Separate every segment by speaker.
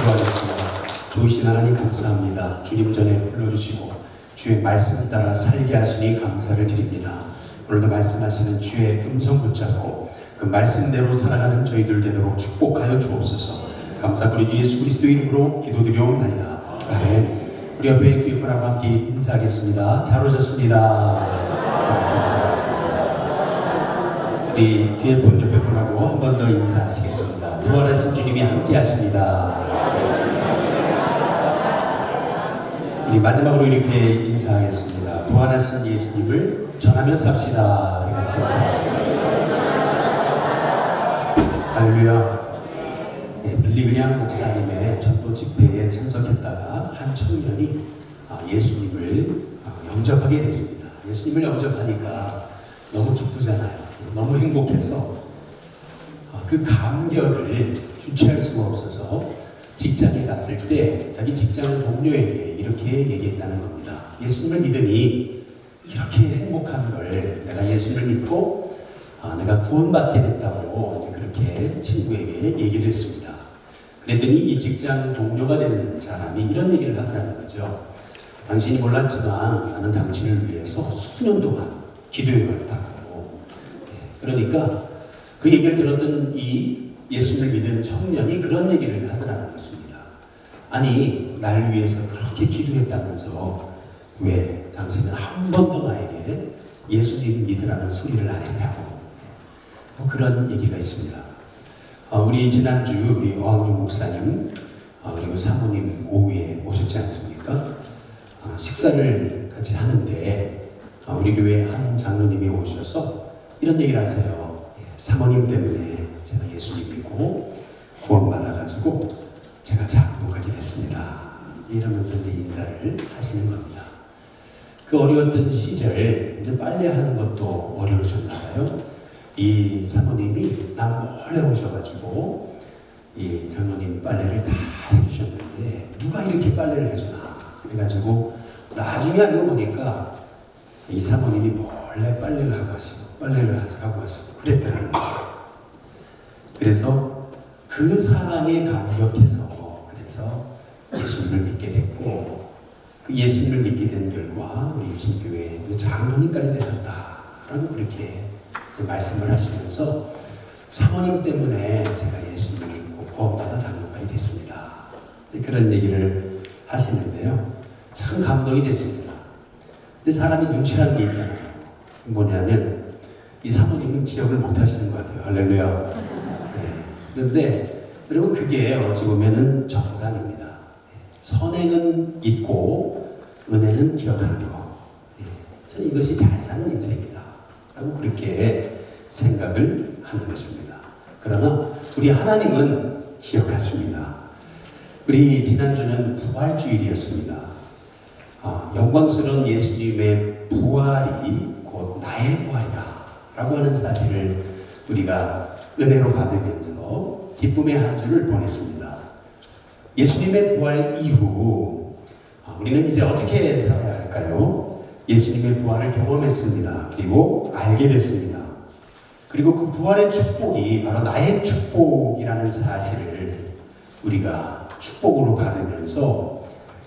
Speaker 1: 기도하겠습니다. 좋으신 하나님 감사합니다. 주님 전에 불러주시고 주의 말씀 따라 살게 하시니 감사를 드립니다. 오늘도 말씀하시는 주의 음성 붙잡고 그 말씀대로 살아가는 저희들 되도록 축복하여 주옵소서. 감사드리 주 예수 그리스도 이름으로 기도드리옵나이다. 아멘. 우리 옆에 교육분하고 함께 인사하겠습니다. 잘 오셨습니다. 같이 인사하겠습니다. 우리 뒤에 분 옆에 분하고 한 번 더 인사하시겠습니다. 부활하신 주님이 함께 하십니다. 같이 인사하겠습니다. 우리 마지막으로 이렇게 인사하겠습니다. 부활하신 예수님을 전하며 삽시다. 우리 같이 인사하겠습니다. 할렐루야. 빌리그리안 목사님의 전도 집회에 참석했다가 한 청년이 예수님을 영접하게 됐습니다. 예수님을 영접하니까 너무 기쁘잖아요. 너무 행복해서 그 감격을 주체할 수가 없어서 직장에 갔을 때 자기 직장 동료에게 이렇게 얘기했다는 겁니다. 예수님을 믿으니 이렇게 행복한 걸 내가 예수님을 믿고 내가 구원받게 됐다고 그렇게 친구에게 얘기를 했습니다. 그랬더니 이 직장 동료가 되는 사람이 이런 얘기를 하더라는 거죠. 당신이 몰랐지만 나는 당신을 위해서 수년 동안 기도해 왔다고. 그러니까 그 얘기를 들었던 이 예수님을 믿은 청년이 그런 얘기를 하더라는 것입니다. 아니, 나를 위해서 그렇게 기도했다면서 왜 당신은 한 번도 나에게 예수님 믿으라는 소리를 안 했냐고. 그런 얘기가 있습니다. 우리 지난주 우리 어학용 목사님 그리고 사모님 오후에 오셨지 않습니까? 식사를 같이 하는데 우리 교회 한 장로님이 오셔서 이런 얘기를 하세요. 사모님 때문에 제가 예수님 믿고 구원받아가지고 제가 장로가게 됐습니다. 이러면서 이제 인사를 하시는 겁니다. 그 어려웠던 시절 이제 빨래하는 것도 어려우셨나봐요. 이 사모님이 남 몰래 오셔가지고 이 장로님 빨래를 다 해주셨는데 누가 이렇게 빨래를 해주나 그래가지고 나중에 알고 보니까 이 사모님이 몰래 빨래를 하고 하시고 그랬더라는 거죠. 그래서 그 사랑에 감격해서 그래서 예수님을 믿게 됐고 그 예수님을 믿게 된 결과 우리 일신교회 장로님까지 되셨다라고 그렇게 말씀을 하시면서 사모님 때문에 제가 예수님을 믿고 구원받아 장로가 됐습니다. 그런 얘기를 하시는데요. 참 감동이 됐습니다. 근데 사람이 눈치라는 게 있잖아요. 뭐냐면 이 사모님은 기억을 못 하시는 것 같아요. 할렐루야. 네. 그런데 여러분 그게 어찌 보면은 정상입니다. 선행은 잊고 은혜는 기억하는 거. 저는 이것이 잘 사는 인생이다 라고 그렇게 생각을 하는 것입니다. 그러나 우리 하나님은 기억하십니다. 우리 지난주는 부활주일이었습니다. 영광스러운 예수님의 부활이 곧 나의 부활이다 라고 하는 사실을 우리가 은혜로 받으면서 기쁨의 한 주를 보냈습니다. 예수님의 부활 이후 우리는 이제 어떻게 살아야 할까요? 예수님의 부활을 경험했습니다. 그리고 알게 됐습니다. 그리고 그 부활의 축복이 바로 나의 축복이라는 사실을 우리가 축복으로 받으면서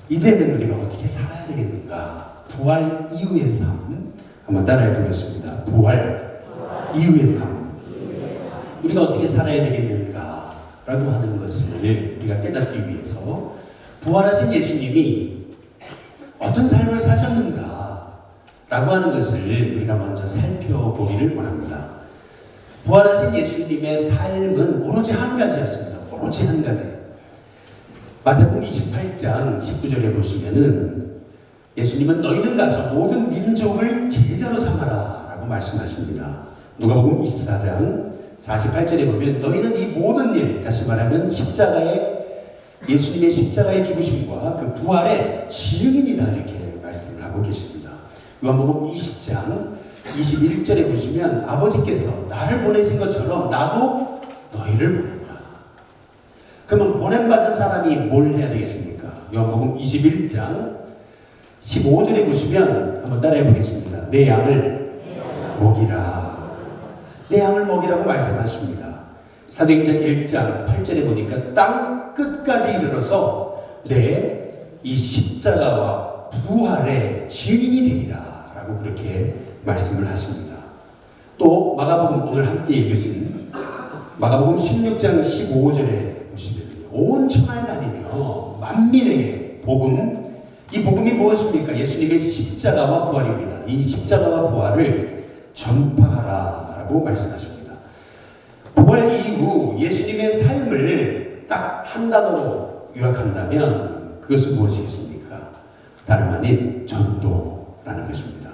Speaker 1: 이제는 우리가 어떻게 살아야 되겠는가? 부활 이후의 삶 한번 따라해 보겠습니다. 부활 이후의 삶 우리가 어떻게 살아야 되겠는가? 라고 하는 것을 우리가 깨닫기 위해서 부활하신 예수님이 어떤 삶을 사셨는가? 라고 하는 것을 우리가 먼저 살펴보기를 원합니다. 부활하신 예수님의 삶은 오로지 한 가지였습니다. 오로지 한 가지. 마태복음 28장 19절에 보시면은 예수님은 너희는 가서 모든 민족을 제자로 삼아라 라고 말씀하십니다. 누가복음 24장 48절에 보면 너희는 이 모든 일, 다시 말하면 예수님의 십자가의 죽으심과 그 부활의 증인이다 이렇게 말씀을 하고 계십니다. 요한복음 20장 21절에 보시면 아버지께서 나를 보내신 것처럼 나도 너희를 보낸다. 그러면 보냄받은 사람이 뭘 해야 되겠습니까? 요한복음 21장 15절에 보시면 한번 따라해 보겠습니다. 내 양을 먹이라. 내 양을 먹이라고 말씀하십니다. 사도행전 1장 8절에 보니까 땅 끝까지 이르러서 내 이 십자가와 부활의 증인이 되리라 라고 그렇게 말씀을 하십니다. 또 마가복음 오늘 함께 읽으신 마가복음 16장 15절에 보시면 온 천하에 다니며 만민에게 복음, 이 복음이 무엇입니까? 예수님의 십자가와 부활입니다. 이 십자가와 부활을 전파하라 라고 말씀하십니다. 부활 이후 예수님의 삶을 딱 한 단어로 요약한다면 그것은 무엇이겠습니까? 다름 아닌 전도라는 것입니다.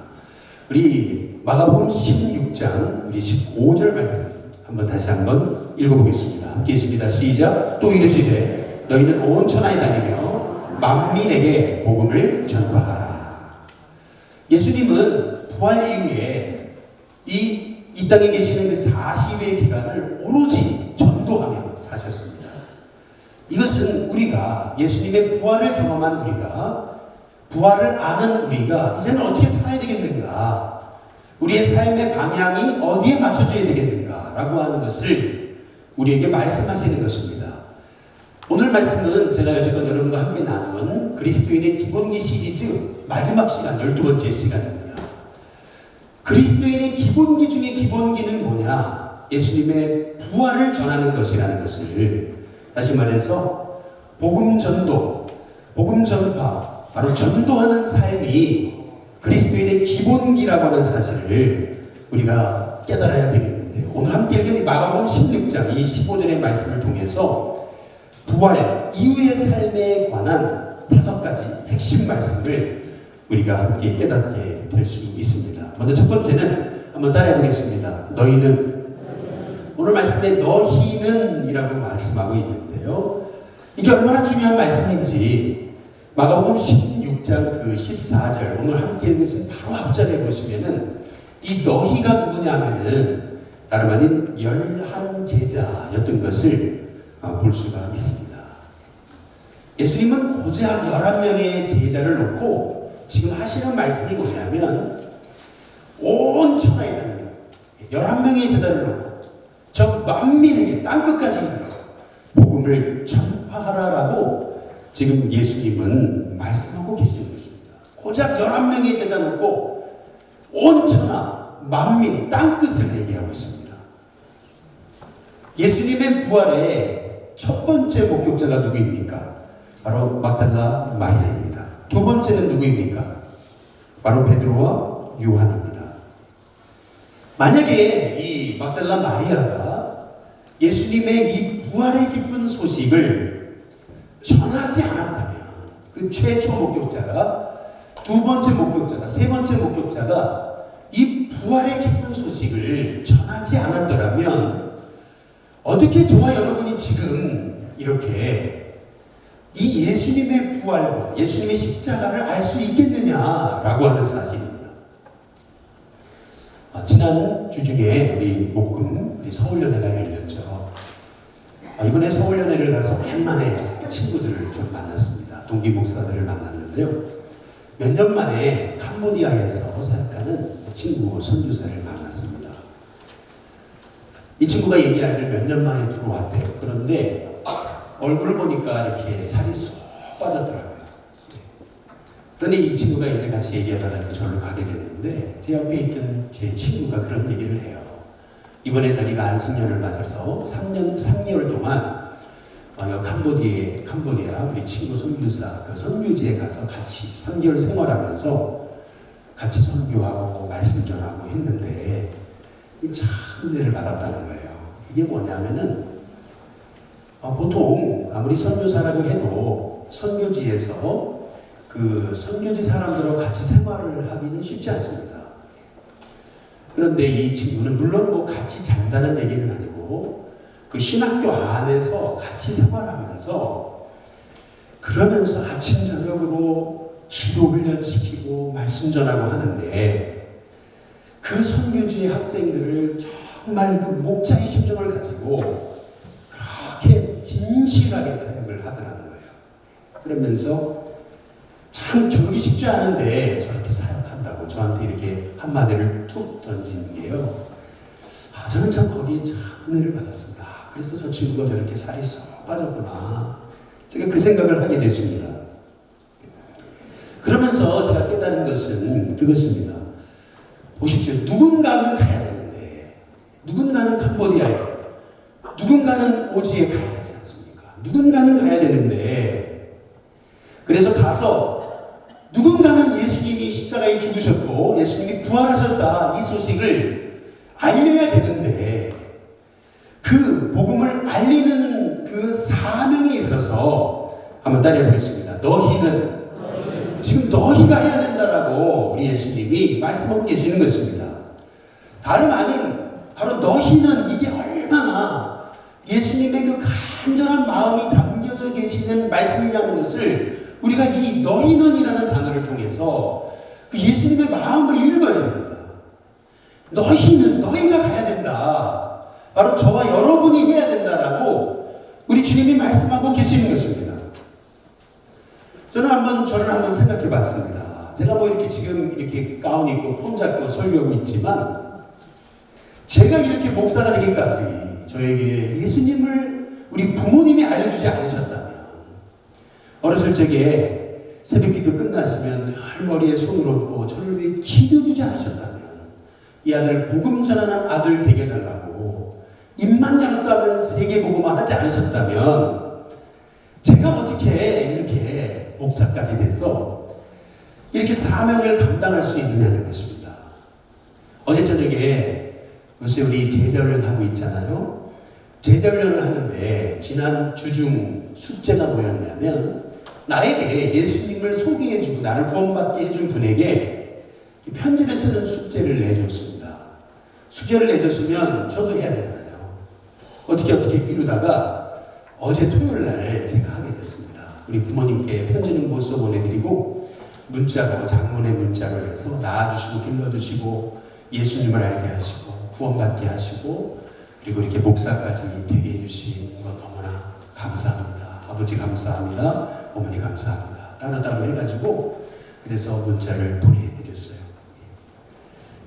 Speaker 1: 우리 마가복음 16장 우리 15절 말씀 다시 한번 읽어보겠습니다. 함께 있습니다. 시작. 또 이르시되 너희는 온 천하에 다니며 만민에게 복음을 전파하라. 예수님은 부활 이후에 이 땅에 계시는 그 40일 기간을 오로지 전도하며 사셨습니다. 이것은 우리가 예수님의 부활을 경험한 우리가, 부활을 아는 우리가 이제는 어떻게 살아야 되겠는가, 우리의 삶의 방향이 어디에 맞춰져야 되겠는가 라고 하는 것을 우리에게 말씀하시는 것입니다. 오늘 말씀은 제가 여태껏 여러분과 함께 나눈 그리스도인의 기본기 시리즈 마지막 시간, 12번째 시간입니다. 그리스도인의 기본기 중에 기본기는 뭐냐? 예수님의 부활을 전하는 것이라는 것을, 다시 말해서 복음 전도, 복음 전파, 바로 전도하는 삶이 그리스도인의 기본기라고 하는 사실을 우리가 깨달아야 되겠는데요. 오늘 함께 읽은 마가복음 16장 이 15절의 말씀을 통해서 부활 이후의 삶에 관한 5가지 핵심 말씀을 우리가 함께 깨닫게 될 수 있습니다. 먼저 첫 번째는 한번 따라해 보겠습니다. 너희는, 오늘 말씀에 너희는 이라고 말씀하고 있는데요. 이게 얼마나 중요한 말씀인지 마가복음 16장 그 14절 오늘 함께 읽으신 바로 앞절에 보시면은 이 너희가 누구냐면은 다름 아닌 11제자였던 것을 볼 수가 있습니다. 예수님은 고작 11명의 제자를 놓고 지금 하시는 말씀이 뭐냐면 온 천하에 다니는 11명의 제자를 놓고 저 만민에게 땅끝까지 이르러 복음을 전파하라라고 지금 예수님은 말씀하고 계시는 것입니다. 고작 11명의 제자 놓고 온 천하 만민 땅끝을 얘기하고 있습니다. 예수님의 부활의 첫 번째 목격자가 누구입니까? 바로 막달라 마리아입니다. 두 번째는 누구입니까? 바로 베드로와 요한입니다. 만약에 이 막달라 마리아가 예수님의 이 부활의 기쁜 소식을 전하지 않았다면, 그 최초 목격자가, 두 번째 목격자가, 세 번째 목격자가 이 부활의 기쁜 소식을 전하지 않았더라면 어떻게 저와 여러분이 지금 이렇게 이 예수님의 부활과 예수님의 십자가를 알 수 있겠느냐라고 하는 사실입니다. 지난 주 중에 우리 목금, 우리 서울연회가 열렸죠. 이번에 서울연회를 가서 오랜만에 친구들을 좀 만났습니다. 동기 목사들을 만났는데요. 몇 년 만에 캄보디아에서 사역하는 친구 선교사를 만났습니다. 이 친구가 얘기하기를 몇 년 만에 들어왔대요. 그런데 얼굴을 보니까 이렇게 살이 쏙 빠졌더라고요. 그런데 이 친구가 이제 같이 얘기하다가 저를 가게 됐는데 제 옆에 있던 제 친구가 그런 얘기를 해요. 이번에 자기가 안식년을 맞아서 3개월 동안 캄보디아 우리 친구 선교사 그 선교지에 가서 같이 3개월 생활하면서 같이 선교하고 말씀 전하고 했는데 참 은혜를 받았다는 거예요. 이게 뭐냐면은 보통 아무리 선교사라고 해도 선교지에서 그 선교지 사람들하고 같이 생활을 하기는 쉽지 않습니다. 그런데 이 친구는 물론 뭐 같이 잔다는 얘기는 아니고 그 신학교 안에서 같이 생활하면서 그러면서 아침 저녁으로 기도 훈련시키고 말씀 전하고 하는데 그 선교지의 학생들을 정말 그 목자의 심정을 가지고 그렇게 진실하게 사역을 하더라는 거예요. 그러면서 참 저러기 쉽지 않은데 저렇게 사역한다고 저한테 이렇게 한마디를 툭 던진 게요. 저는 참 거기에 참 은혜를 받았습니다. 그래서 저 친구가 저렇게 살이 쏙 빠졌구나. 제가 제가 그 생각을 하게 됐습니다. 그러면서 제가 깨달은 것은 그것입니다. 보십시오. 누군가는 가야 되는데, 누군가는 캄보디아에, 누군가는 오지에 가야 되지 않습니까? 누군가는 가야 되는데, 그래서 가서 누군가는 예수님이 십자가에 죽으셨고 예수님이 부활하셨다 이 소식을 알려야 되는데, 그 복음을 알리는 그 사명에 있어서 한번 따라해 보겠습니다. 너희는 지금 너희가 해야 된다라고 우리 예수님이 말씀하고 계시는 것입니다. 다름 아닌 바로 너희는, 이게 얼마나 예수님의 그 간절한 마음이 담겨져 계시는 말씀이라는 것을 우리가 이 너희는이라는 단어를 통해서 그 예수님의 마음을 읽어야 됩니다. 너희는, 너희가 가야 된다. 바로 저와 여러분이 해야 된다라고 우리 주님이 말씀하고 계시는 것입니다. 저를 한번 생각해 봤습니다. 제가 뭐 이렇게 지금 이렇게 가운 입고 폰 잡고 설교하고 있지만, 제가 이렇게 목사가 되기까지 저에게 예수님을 우리 부모님이 알려주지 않으셨다면, 어렸을 적에 새벽기도 끝났으면 머리에 손을 얹고 저를 위해 기도주지 않으셨다면, 이 아들 복음 전하는 아들 되게 해달라고 입만 열었다면 세계 복음화 하지 않으셨다면, 제가 어떻게 이렇게 목사까지 돼서 이렇게 사명을 감당할 수 있느냐는 것입니다. 어제 저녁에 요새 우리 제자훈련 하고 있잖아요. 제자훈련을 하는데 지난 주중 숙제가 뭐였냐면, 나에게 예수님을 소개해주고 나를 구원받게 해준 분에게 편지를 쓰는 숙제를 내줬습니다. 숙제를 내줬으면 저도 해야 되잖아요. 어떻게 이루다가 어제 토요일 날 제가 하게 됐습니다. 우리 부모님께 편지는 못 써 보내드리고 문자로, 장문의 문자로 해서 낳아주시고 길러주시고 예수님을 알게 하시고 구원받게 하시고 그리고 이렇게 목사까지 되게 해주신 것 너무나 감사합니다. 아버지 감사합니다. 어머니 감사합니다. 따로따로 해가지고 그래서 문자를 보내드렸어요.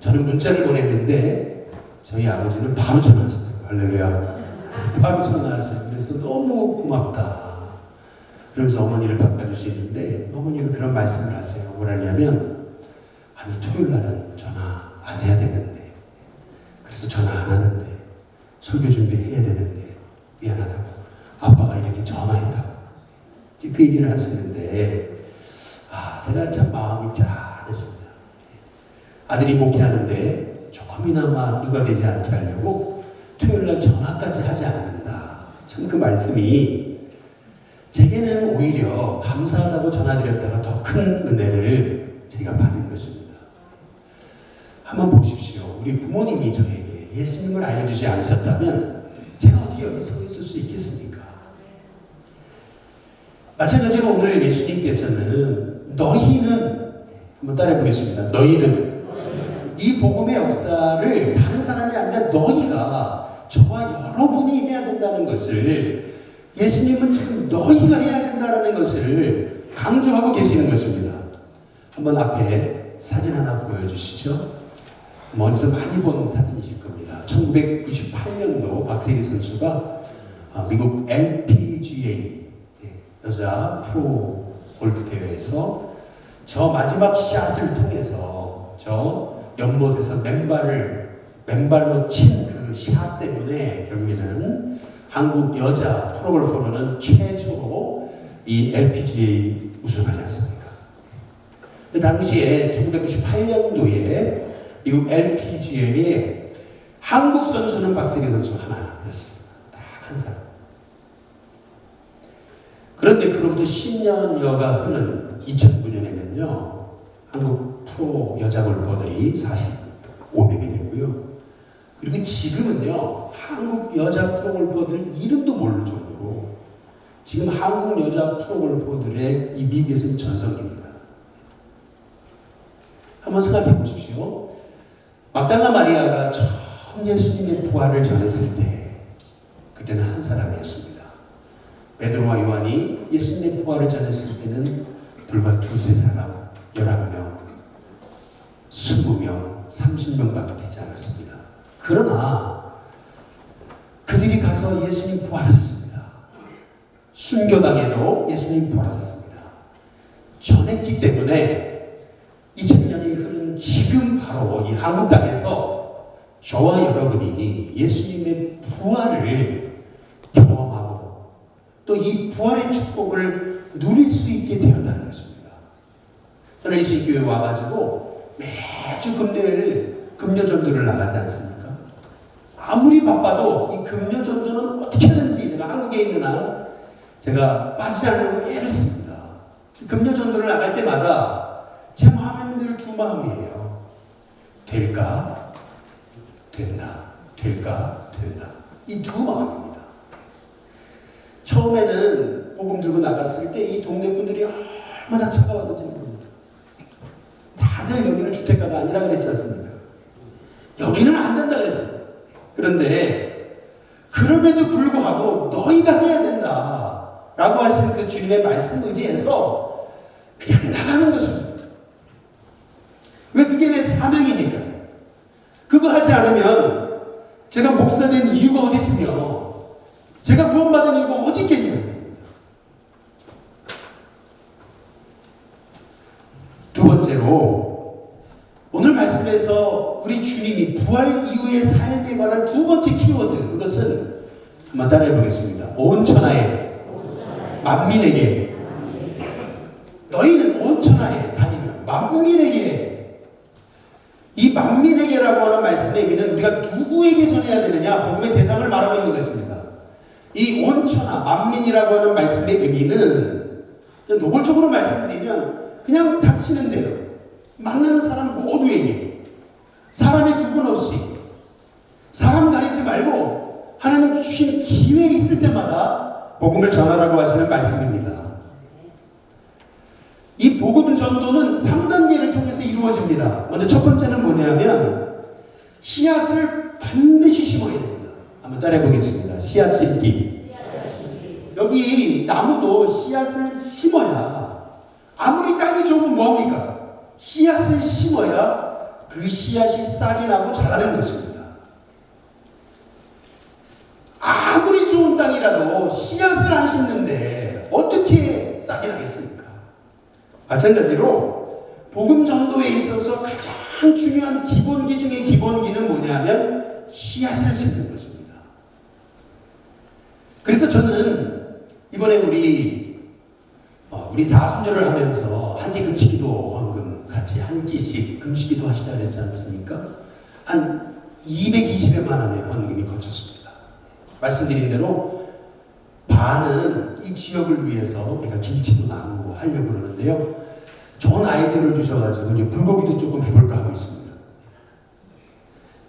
Speaker 1: 저는 문자를 보냈는데 저희 아버지는 바로 전화하시더라고요. 할렐루야. 바로 전화하세요. 그래서 너무 고맙다. 그러면서 어머니를 바꿔주시는데, 어머니가 그런 말씀을 하세요. 뭐라냐면, 아니 토요일 날은 전화 안 해야 되는데, 그래서 전화 안 하는데, 설교 준비해야 되는데 미안하다고, 아빠가 이렇게 전화했다고 그 얘기를 하시는데, 제가 참 마음이 짠했습니다. 아들이 목회하는데 조금이나마 누가 되지 않게 하려고 토요일날 전화까지 하지 않는다. 참 그 말씀이 제게는 오히려 감사하다고 전화드렸다가 더 큰 은혜를 제가 받은 것입니다. 한번 보십시오. 우리 부모님이 저에게 예수님을 알려주지 않으셨다면 제가 어떻게 여기 서 있을 수 있겠습니까? 마찬가지로 오늘 예수님께서는 너희는, 한번 따라해 보겠습니다. 너희는 이 복음의 역사를 다른 사람이 아니라 너희가, 저와 여러분이 해야 된다는 것을 예수님은 지금 너희가 해야 된다는 것을 강조하고 계시는 것입니다. 한번 앞에 사진 하나 보여주시죠. 어디서 많이 본 사진이실 겁니다. 1998년도 박세리 선수가 미국 LPGA 여자 프로 골프 대회에서 저 마지막 샷을 통해서 저 연못에서 맨발로 친 그 샷 때문에 결국에는 한국 여자 프로골퍼로는 최초로 이 LPGA 우승하지 않습니까? 그 당시에 1998년도에 미국 LPGA에 한국 선수는 박세리 선수 하나였습니다. 딱 한 사람. 그런데 그로부터 10년여가 흐른 2009년에는요, 한국 프로 여자 골퍼들이 45명이 됐고요. 그리고 지금은요, 한국 여자 프로 골퍼들 이름도 모를 정도로 지금 한국 여자 프로 골퍼들의 이 미국에서는 전성기입니다. 한번 생각해 보십시오. 막달라 마리아가 처음 예수님의 부활을 전했을 때 그때는 한 사람이었습니다. 베드로와 요한이 예수님의 부활을 전했을 때는 불과 두세 사람, 11명, 20명, 30명밖에 되지 않았습니다. 그러나 그들이 가서 예수님 부활하셨습니다. 순교당해도 예수님이 부활하셨습니다. 전했기 때문에 2000년이 흐른 지금 바로 이 한국 땅에서 저와 여러분이 예수님의 부활을 경험하고 또 이 부활의 축복을 누릴 수 있게 되었다는 것입니다. 저는 이 신교회에 와가지고 매주 금요전도를 나가지 않습니까? 아무리 바빠도 이 금요전도는 어떻게든지 내가 한국에 있는 한 제가 빠지지 않으려고 애를 씁니다. 금요전도를 나갈 때마다 제 마음에는 늘 두 마음이에요. 될까? 된다. 될까? 된다. 이 두 마음입니다. 처음에는 복음 들고 나갔을 때 이 동네 분들이 얼마나 차가웠는지 모릅니다. 다들 여기는 주택가가 아니라 그랬지 않습니까? 여기는 안 된다 그랬어요. 그런데 그럼에도 불구하고 너희가 해야 된다 라고 하시는 그 주님의 말씀 의지해서 그냥 나가는 것입니다. 왜? 그게 내 사명이니까. 그거 하지 않으면 제가 목사된 이유가 어디 있으며 제가 구원받은 이유가 어디 있겠냐. 두 번째로 오늘 말씀에서 우리 주님이 부활 이후의 삶에 관한 두 번째 키워드, 그것은 한번 따라해 보겠습니다. 온 천하에 만민에게, 너희는 온 천하에 다니면 만민에게, 이 만민에게라고 하는 말씀의 의미는 우리가 누구에게 전해야 되느냐, 복음의 대상을 말하고 있는 것입니다. 이 온 천하 만민이라고 하는 말씀의 의미는 노골적으로 말씀드리면 그냥 닥치는 대로 만나는 사람 모두에게, 사람의 구분 없이, 사람 가리지 말고 하나님 주신 기회 있을 때마다 복음을 전하라고 하시는 말씀입니다. 이 복음 전도는 3단계를 통해서 이루어집니다. 먼저 첫 번째는 뭐냐면 씨앗을 반드시 심어야 됩니다. 한번 따라해 보겠습니다. 씨앗 심기. 여기 나무도 씨앗을 심어야, 아무리 땅이 좋으면 뭐합니까? 씨앗을 심어야 그 씨앗이 싹이 나고 자라는 것입니다. 아무리 좋은 땅이라도 씨앗을 안 심는데 어떻게 싹이 나겠습니까? 마찬가지로 복음 전도에 있어서 가장 중요한 기본기 중에 기본기는 뭐냐면 씨앗을 심는 것입니다. 그래서 저는 이번에 우리 사순절을 하면서 한 끼 금식기도 헌금 같이 한 끼씩 금식기도 하시자 그랬지 않습니까? 한 220여만 원의 헌금이 거쳤습니다. 말씀드린 대로 반은 이 지역을 위해서 우리가 김치도 나누고 하려고 그러는데요. 좋은 아이디어를 주셔가지고 이제 불고기도 조금 해볼까 하고 있습니다.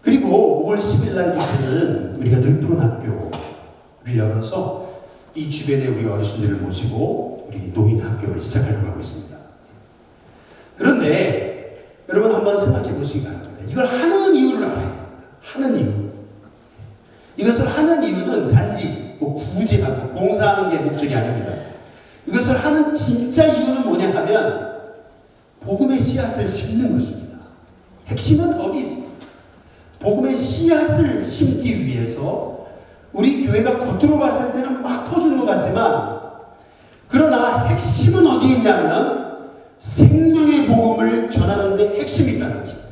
Speaker 1: 그리고 5월 10일 날부터는 우리가 늘푸른 학교를 열어서 이 주변에 우리 어르신들을 모시고 우리 노인 학교를 시작하려고 하고 있습니다. 그런데 여러분 한번 생각해 보시기 바랍니다. 이걸 하는 이유를 알아야 됩니다. 하는 이유. 이것을 하는 이유는 단지 구제하고 봉사하는 게 목적이 아닙니다. 이것을 하는 진짜 이유는 뭐냐 하면 복음의 씨앗을 심는 것입니다. 핵심은 어디 있습니까? 복음의 씨앗을 심기 위해서 우리 교회가 겉으로 봤을 때는 막 퍼주는 것 같지만, 그러나 핵심은 어디 있냐면 생명의 복음을 전하는 데 핵심이 있다는 것입니다.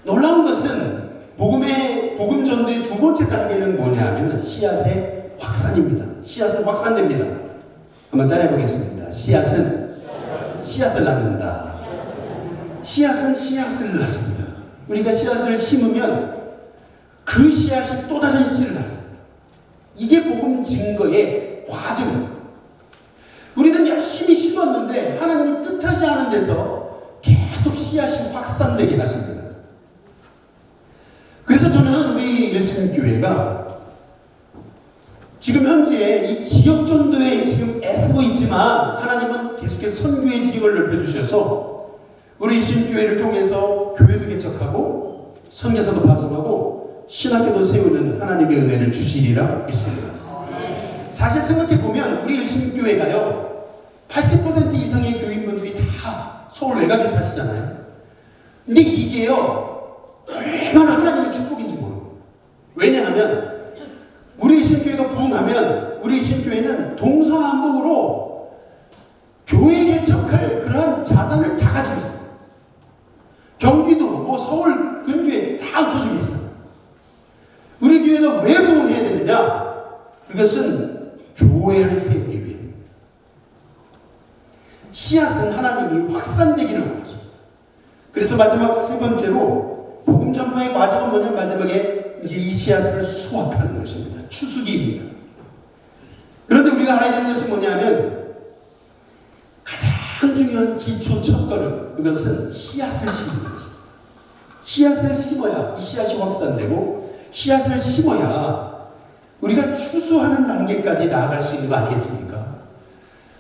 Speaker 1: 놀라운 것은 복음 전도의 두 번째 단계는 뭐냐 하면 씨앗의 확산입니다. 씨앗은 확산됩니다. 한번 따라해 보겠습니다. 씨앗은 씨앗을 낳는다. 씨앗은 씨앗을 낳습니다. 우리가 씨앗을 심으면 그 씨앗이 또 다른 씨를 낳습니다. 이게 복음 증거의 과정입니다. 우리는 열심히 심었는데 하나님이 뜻하지 않은 데서 계속 씨앗이 확산되게 하십니다. 그래서 저는 우리 일신교회가 지금 현재 이 지역 전도에 지금 애쓰고 있지만 하나님은 계속해서 선교의 지역을 넓혀주셔서 우리 일신교회를 통해서 교회도 개척하고 선교사도 파송하고 신학교도 세우는 하나님의 은혜를 주시리라 믿습니다. 사실 생각해보면 우리 일신교회가요 80% 이상의 교인분들이 다 서울 외곽에 사시잖아요. 근데 이게요 얼마나 하나님의 축복인지 모릅니다. 왜냐하면 우리 일신교회가 부흥하면 뭐냐면 동서남북으로 교회 개척할 그러한 자산을 다 가지고 있어요. 경기도, 뭐 서울 근교에 다 흩어져 있어요. 우리 교회가 왜 부흥해야 되느냐? 그것은 교회를 세우기 위해입니다. 씨앗은 하나님이 확산되기를 원하십니다. 그래서 마지막 세 번째로 복음 전파의 과정은 뭐냐면 마지막에 이제 이 씨앗을 수확하는 것입니다. 추수기입니다. 그런데 우리가 알아야 되는 것은 뭐냐면 가장 중요한 기초 첫걸음, 그것은 씨앗을 심는 것입니다. 씨앗을 심어야 이 씨앗이 확산되고 씨앗을 심어야 우리가 추수하는 단계까지 나아갈 수 있는 거 아니겠습니까?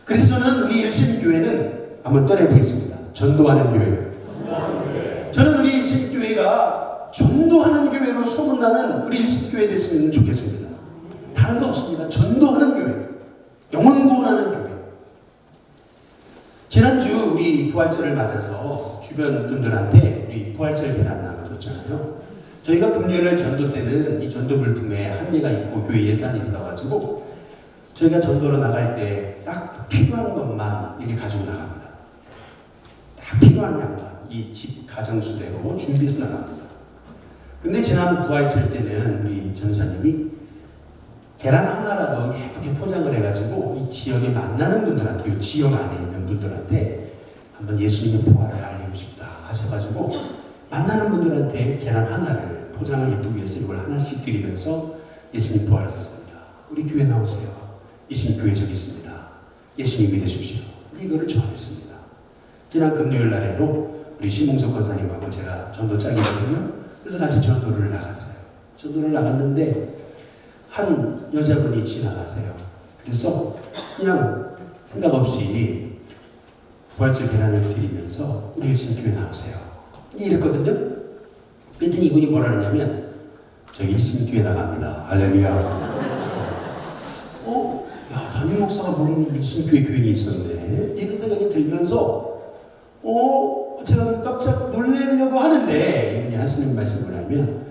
Speaker 1: 그래서 저는 우리 일심교회는 한번 떠내보겠습니다. 전도하는 교회. 저는 우리 일심교회가 전도하는 교회로 소문나는 우리 일심교회 됐으면 좋겠습니다. 다른 거 없습니다. 전도하는 교회. 영혼 구원하는 교회. 지난주 우리 부활절을 맞아서 주변 분들한테 우리 부활절 계란 나눠줬잖아요. 저희가 금요일 전도 때는 이 전도 물품에 한계가 있고 교회 예산이 있어가지고 저희가 전도로 나갈 때 딱 필요한 것만 이렇게 가지고 나갑니다. 딱 필요한 양만 이 집 가정수대로 준비해서 나갑니다. 근데 지난 부활절 때는 우리 전사님이 계란 하나라도 예쁘게 포장을 해가지고 이 지역에 만나는 분들한테, 이 지역 안에 있는 분들한테 한번 예수님의 부활을 알리고 싶다 하셔가지고 만나는 분들한테 계란 하나를 포장을 예쁘게 해서 이걸 하나씩 드리면서 예수님 부활하셨습니다. 우리 교회 나오세요. 예수님 교회 저기 있습니다. 예수님 믿으십시오. 이거를 전했습니다. 지난 금요일 날에도 우리 신봉석 권사님하고 제가 전도 짝이거든요. 그래서 같이 전도를 나갔어요. 전도를 나갔는데 한 여자분이 지나가세요. 그래서 그냥 생각 없이 부활절 계란을 드리면서 우리 일신 교회 나오세요. 이랬거든요. 그랬더니 이분이 뭐라 그러냐면 저 일신 교회 나갑니다. 할렐루야. 야, 담임 목사가 모르는 일신 교인이 있었네. 이런 생각이 들면서 제가 깜짝 놀라려고 하는데 이분이 하시는 말씀을 하면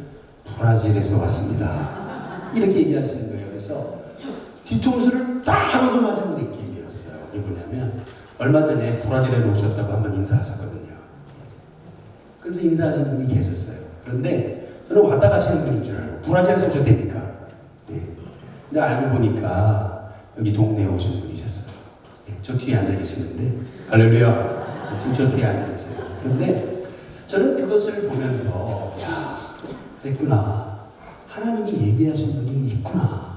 Speaker 1: 브라질에서 왔습니다. 이렇게 얘기하시는 거예요. 그래서 뒤통수를 딱 하고 맞은 느낌이었어요. 이게 뭐냐면 얼마 전에 브라질에 오셨다고 한번 인사하셨거든요. 그래서 인사하시는 분이 계셨어요. 그런데 저는 왔다 가시는 분인 줄 알고 브라질에서 오셨다니까. 네. 근데 알고 보니까 여기 동네에 오신 분이셨어요. 네. 저 뒤에 앉아 계시는데 할렐루야. 지금 저 뒤에 앉아 계세요. 그런데 저는 그것을 보면서 야, 그랬구나. 하나님이 예비하신 분이 있구나.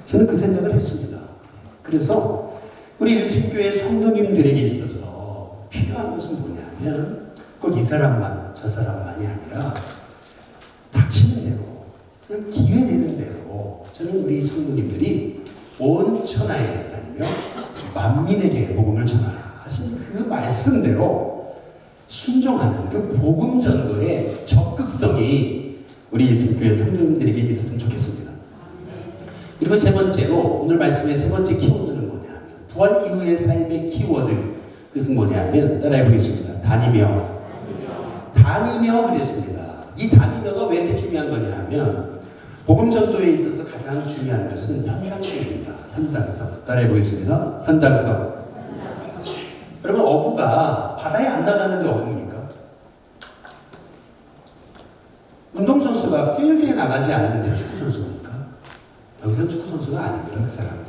Speaker 1: 저는 그 생각을 했습니다. 그래서 우리 일신교회 성도님들에게 있어서 필요한 것은 뭐냐면 꼭 이 사람만 저 사람만이 아니라 닥치는 대로 그냥 기회 되는 대로 저는 우리 성도님들이 온 천하에 다니며 만민에게 복음을 전하라 하신 그 말씀대로 순종하는 그 복음 전도의 적극성이 우리 일신교회 성도님들에게 있었으면 좋겠습니다. 그리고 세 번째로 오늘 말씀의 세 번째 키워드는 뭐냐면 부활 이후의 삶의 키워드 그것은 뭐냐면 따라해 보겠습니다. 다니며 그랬습니다. 이 다니며가 왜 이렇게 중요한 거냐면 복음 전도에 있어서 가장 중요한 것은 현장성입니다. 현장성. 따라해 보겠습니다. 현장성. 여러분 어부가 바다에 안 나가는데 어부입니까? 운동선수가 필드에 나가지 않는데 축구선수입니까? 여기서 축구선수가 아닙니다. 그 사람은.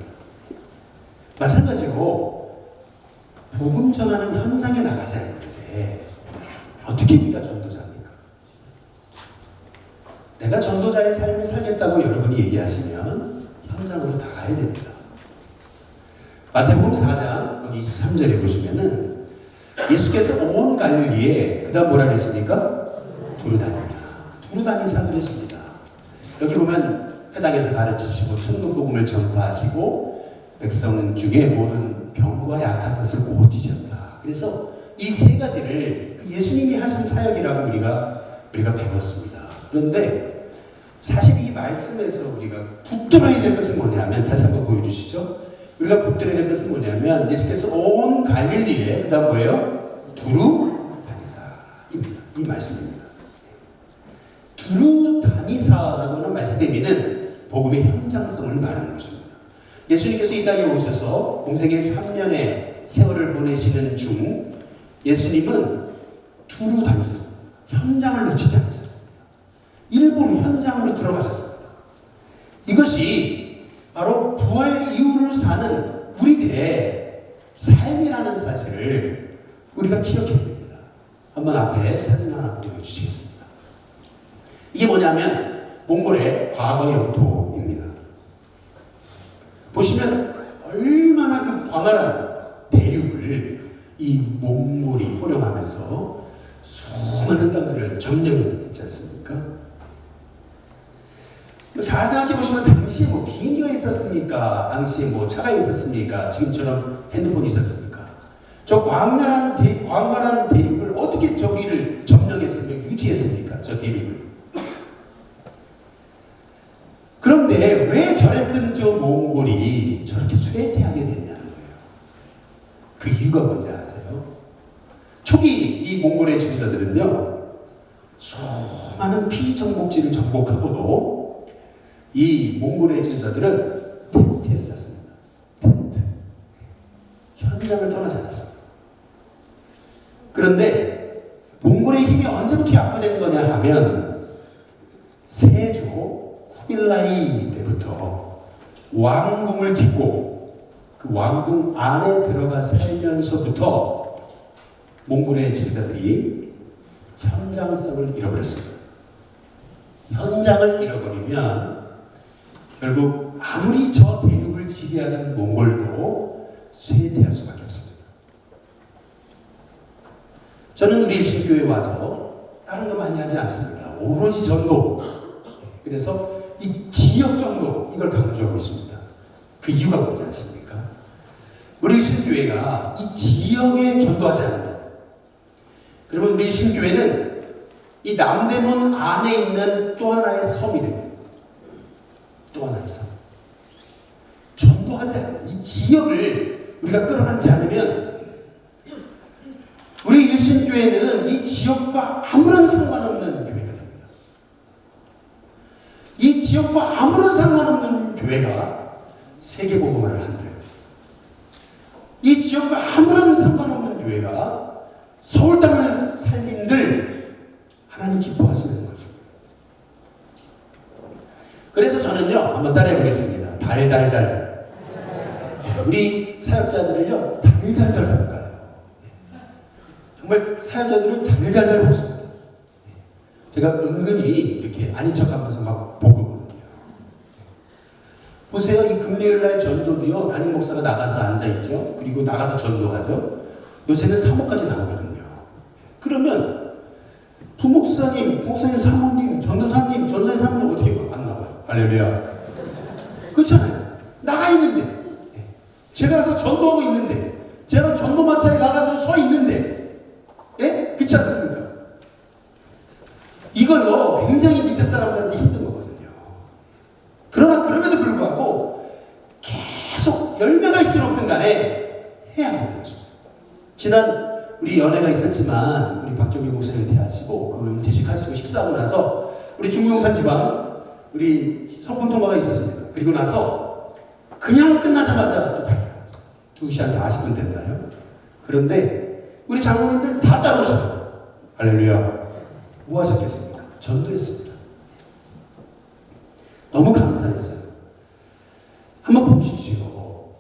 Speaker 1: 마찬가지로 복음 전하는 현장에 나가지 않는데 어떻게 우리가 전도자입니까? 내가 전도자의 삶을 살겠다고 여러분이 얘기하시면 현장으로 나가야 됩니다. 마태복음 4장 거기 23절에 보시면은 예수께서 온 갈릴리에 그 다음 뭐라 그랬습니까? 두루 다니사 그랬습니다. 여기 보면 회당에서 가르치시고 천국 복음을 전파하시고 백성 중에 모든 병과 약한 것을 고치셨다. 그래서 이 세 가지를 예수님이 하신 사역이라고 우리가 배웠습니다. 그런데 사실 이 말씀에서 우리가 붙들어야 될 것은 뭐냐면 다시 한번 보여주시죠. 우리가 붙들어야 될 것은 뭐냐면 예수께서 온 갈릴리에 그 다음 뭐예요? 두루 다니사입니다. 이 말씀입니다. 두루 다니사라고 하는 말씀의 의미는 복음의 현장성을 말하는 것입니다. 예수님께서 이 땅에 오셔서 공생의 3년의 세월을 보내시는 중 예수님은 두루 다니셨습니다. 현장을 놓치지 않으셨습니다. 일부러 현장으로 들어가셨습니다. 이것이 바로 부활 이후를 사는 우리들의 삶이라는 사실을 우리가 기억해야 됩니다. 한번 앞에 사진 하나 보여주시겠습니다. 이게 뭐냐면 몽골의 과거 영토입니다. 보시면 얼마나 그 광활한 대륙을 이 몽골이 호령하면서 수많은 땅들을 점령했지 않습니까? 잘 생각해 보시면 당시에 뭐 비행기가 있었습니까? 당시에 뭐 차가 있었습니까? 지금처럼 핸드폰이 있었습니까? 저 광활한 대륙을 어떻게 저기를 점령했으며 유지했습니까? 저 대륙을. 그런데 왜 저랬던 저 몽골이 저렇게 쇠퇴하게 됐냐는 거예요. 그 이유가 뭔지 아세요? 초기 이 몽골의 지도자들은요, 수많은 피정복지를 정복하고도 이 몽골의 지도자들은 텐트에 쌌습니다. 텐트. 현장을 떠나지 않았습니다. 그런데 몽골의 힘이 언제부터 약화된 거냐 하면 세조 쿠빌라이 때부터 왕궁을 짓고 그 왕궁 안에 들어가 살면서부터 몽골의 지도자들이 현장성을 잃어버렸습니다. 현장을 잃어버리면 결국 아무리 저 대륙을 지배하는 몽골도 쇠퇴할 수밖에 없습니다. 저는 우리 예수교회에 와서 다른 거 많이 하지 않습니다. 오로지 전도. 그래서 이 지역 전도 이걸 강조하고 있습니다. 그 이유가 뭔지 아십니까? 우리 예수교회가 이 지역에 전도하지 않는다. 그러면 우리 예수교회는 이 남대문 안에 있는 또 하나의 섬이 됩니다. 또 하나의 섬. 전도하지 않아요. 이 지역을 우리가 끌어안지 않으면 우리 일신교회는 이 지역과 아무런 상관없는 교회가 됩니다. 이 지역과 아무런 상관없는 교회가 세계복음화를 한대요. 이 지역과 아무런 상관없는 교회가 서울 땅을 살림들 하나님 기뻐하시는 거죠. 그래서 저는요, 한번 따라해 보겠습니다. 달달달. 우리 사역자들을요, 달달달 볼까요? 정말 사역자들을 달달달 볶습니다. 제가 은근히 이렇게 아닌 척 하면서 막 볶거든요. 보세요. 이 금요일 날 전도도요, 담임 목사가 나가서 앉아있죠. 그리고 나가서 전도하죠. 요새는 사모까지 나오거든요. 그러면 부목사님, 사모님, 전도사님, 전도사님, 사모님 어떻게 안 나와요? 할렐루야. 그렇잖아요. 나가 있는데, 제가 가서 전도하고 있는데, 제가 전도마차에 가서 서 있는데, 예? 그렇지 않습니까? 이거요, 굉장히 밑에 사람들한테 힘든 거거든요. 그러나 그럼에도 불구하고 계속 열매가 있든 없든 간에 해야 하는 거죠. 지난 우리 연회가 있었지만 우리 박정희 목사님 은퇴하시고 그 은퇴식하시고 식사하고 나서 우리 중부용산 지방 우리 성군 통과가 있었습니다. 그리고 나서 그냥 끝나자마자 또 달려갔어요. 2시 한 40분 됐나요? 그런데 우리 장로님들 다 따라오셨어요. 할렐루야. 뭐 하셨겠습니까? 전도했습니다. 너무 감사했어요. 한번 보십시오.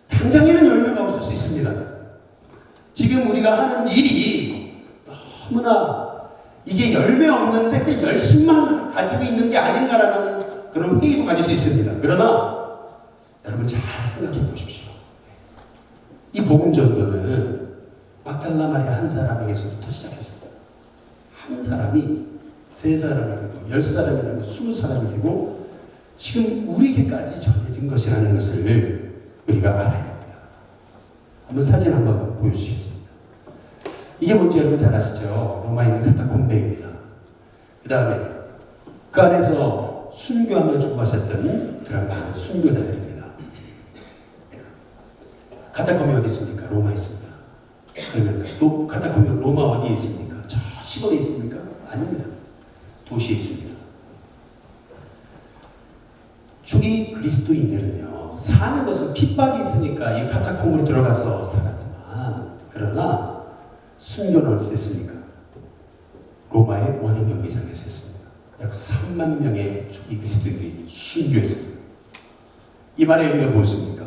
Speaker 1: 당장에는 열매가 없을 수 있습니다. 지금 우리가 하는 일이 너무나 이게 열매 없는데 그 열심만 가지고 있는 게 아닌가라는 그런 회의도 가질 수 있습니다. 그러나 여러분 잘 생각해 보십시오. 이 복음 전도는 막달라 마리아 한 사람에게서부터 시작했습니다. 한 사람이 3사람이 되고 10사람이 되고 20사람이 되고 지금 우리에게까지 전해진 것이라는 것을 우리가 알아야 됩니다. 한번 사진 한번 보여주시겠습니다. 이게 뭔지 여러분 잘 아시죠? 로마에 있는 카타콤베입니다. 그 다음에 그 안에서 순교하며 죽어가셨던 그런 많은 순교자들입니다. 카타콤이 어디 있습니까? 로마에 있습니다. 그러면 또 카타콤이 로마 어디에 있습니까? 저 시골에 있습니까? 아닙니다. 도시에 있습니다. 초기 그리스도인들은요, 사는 것은 핍박이 있으니까 이 카타콤으로 들어가서 살았지만, 그러나 순교는 어떻게 됐습니까? 로마의 원형 경기장에서 했습니다. 약 3만 명의 초기 그리스도인들이 순교했습니다. 이 말의 의미가 무엇입니까?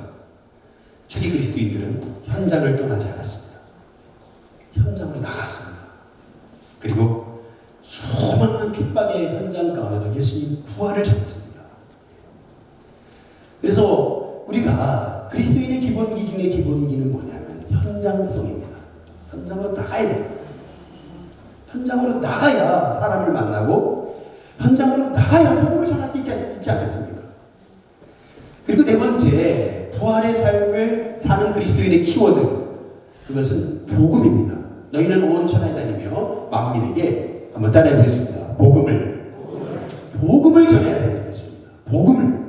Speaker 1: 초기 그리스도인들은 현장을 떠나지 않았습니다. 현장을 나갔습니다. 그리고 수많은 핍박의 현장 가운데서 예수님 부활을 전했습니다. 그래서 우리가 그리스도인의 기본기 중에 기본기는 뭐냐면 현장성입니다. 현장으로 나가야 됩니다. 현장으로 나가야 사람을 만나고 현장으로 나가야 복음을 전할 수 있지 않겠습니까? 그리고 네 번째, 부활의 삶을 사는 그리스도인의 키워드, 그것은 복음입니다. 너희는 온 천하에 다니며 만민에게, 한번 따라해 보겠습니다. 복음을 전해야 되는 것입니다. 복음을.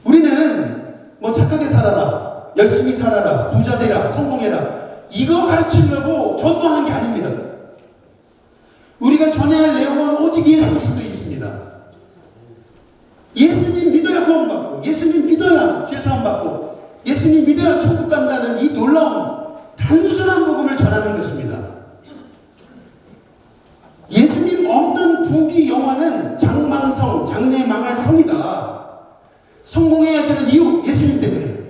Speaker 1: 우리는 뭐 착하게 살아라, 열심히 살아라, 부자 되라, 성공해라, 이거 가르치려고 전도하는 게 아닙니다. 우리가 전해야 할 내용은 오직 예수 그리스도이십니다. 예수님 믿어야 구원받고, 예수님 믿어야 죄사함받고, 예수님 믿어야 천국 간다는 이 놀라운 단순한 복음을 전하는 것입니다. 예수님 없는 부귀 영화는 장망성, 장래 망할 성이다. 성공해야 되는 이유, 예수님 때문에.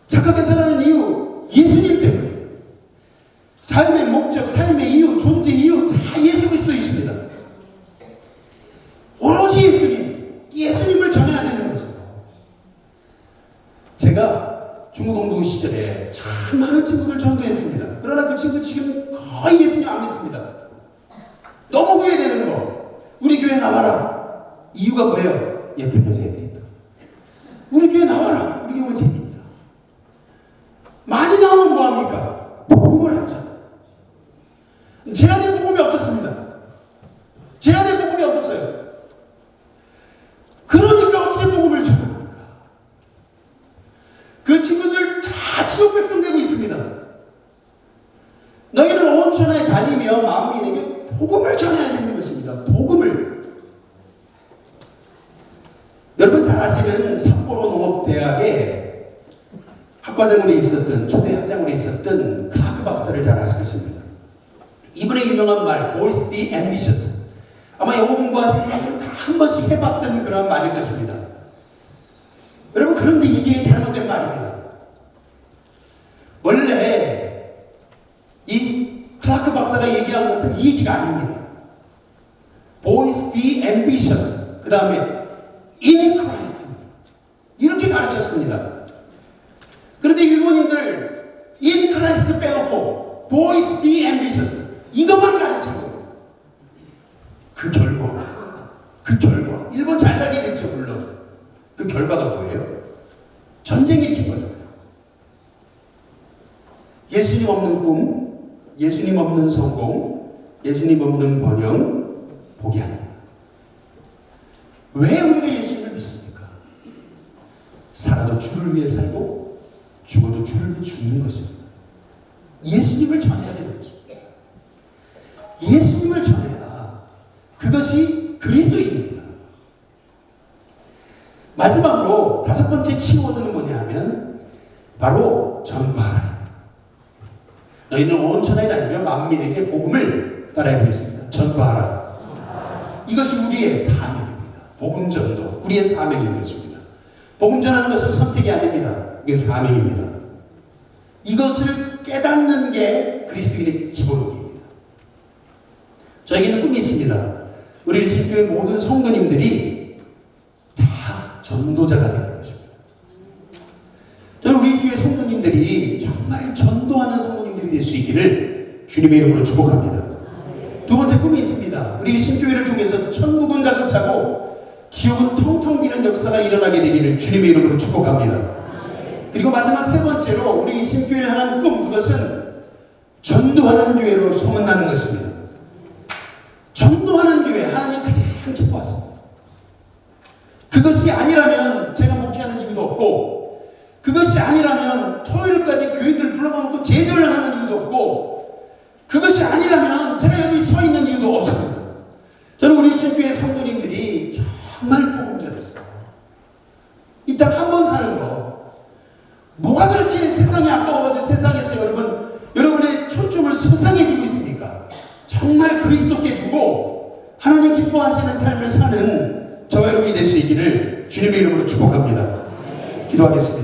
Speaker 1: 착하게 살아가는 이유, 예수님 때문에. 삶의 목적, 삶의 이유, 존재 이유 다 예수 그리스도이십니다. 오로지 예수님을 전해야 되는 거죠. 제가 중고등부 시절에 참 많은 친구들 전도했습니다. 그러나 그 친구 지금 거의 예수님 안 믿습니다. 너무 후회되는 거. 우리 교회 나와라. 이유가 뭐예요? 예쁜 여자애들이 있다. 우리 교회 나와라. 우리 교회 재미있다. 많이 나오면 뭐합니까? 복음을 하죠. 제 안에 복음이 없었습니다. 제 안에 복음이 없었어요. 그러니까 어떻게 복음을 전합니까? 그 친구들 다 지옥 백성 되고 있습니다. 너희는 온 천하에 다니며 만민에게 복음을 전해야 되는 것입니다. 복음을. 여러분 잘 아시는 삿포로 농업대학에 학과장으로 있었던, 초대 학장으로 있었던 클라크 박사를 잘 아실 것입니다. 이분의 유명한 말, Always be ambitious. 아마 영어 공부하시는 분들은 다 한 번씩 해봤던 그런 말일 것입니다. 여러분, 그런데 이게 잘못된 말입니다. 원래 이 클라크 박사가 얘기한 것은 이 얘기가 아닙니다. Always be ambitious. 그 다음에 in Christ. 이렇게 가르쳤습니다. 그런데 일본인들 in Christ 빼놓고 Always be ambitious. 이것만 가르친 겁니다. 그 결과 일본 잘 살게 됐죠. 물론 그 결과가 뭐예요? 전쟁 일으킨 거잖아요. 예수님 없는 꿈, 예수님 없는 성공, 예수님 없는 번영, 복이 아닙니다. 왜 우리가 예수님을 믿습니까? 살아도 주를 위해 살고 죽어도 주를 위해 죽는 것입니다. 예수님을 전해야 되는 것입니다. 예수님을 전해야 그것이 그리스도입니다. 마지막으로 다섯 번째 키워드는 뭐냐 하면 바로 전파라. 너희는 온 천하에 다니며 만민에게 복음을 따라해 보겠습니다. 전파하라. 이것이 우리의 사명입니다. 복음 전도, 우리의 사명인 것입니다. 복음 전하는 것은 선택이 아닙니다. 이게 사명입니다. 이것을 깨닫는 게 그리스도인의 기본기입니다. 저에게는 꿈이 있습니다. 우리 일신교회 모든 성도님들이 다 전도자가 되는 것입니다. 저는 우리 교회 성도님들이 정말 전도하는 성도님들이 될 수 있기를 주님의 이름으로 축복합니다. 두 번째 꿈이 있습니다. 우리 신교회를 통해서 천국은 가득 차고 지옥은 텅텅 비는 역사가 일어나게 되기를 주님의 이름으로 축복합니다. 그리고 마지막 세 번째로 우리 신교회를 향한 꿈, 그것은 전도하는 교회로 소문나는 것입니다. 전도하는 교회, 하나님 가장 기뻐하십니다. 그것이 아니라면 제가 목회하는 이유도 없고, 그것이 아니라면 토요일까지 교인들 불러가놓고 제절을 하는 이유도 없고, 그것이 아니라면 제가 여기 서 있는 이유도 없습니다. 저는 우리 신교회 성도님들이 정말 복음 전했어요. 정말 그리스도께 두고 하나님 기뻐하시는 삶을 사는 저와 여러분이 될 수 있기를 주님의 이름으로 축복합니다. 기도하겠습니다.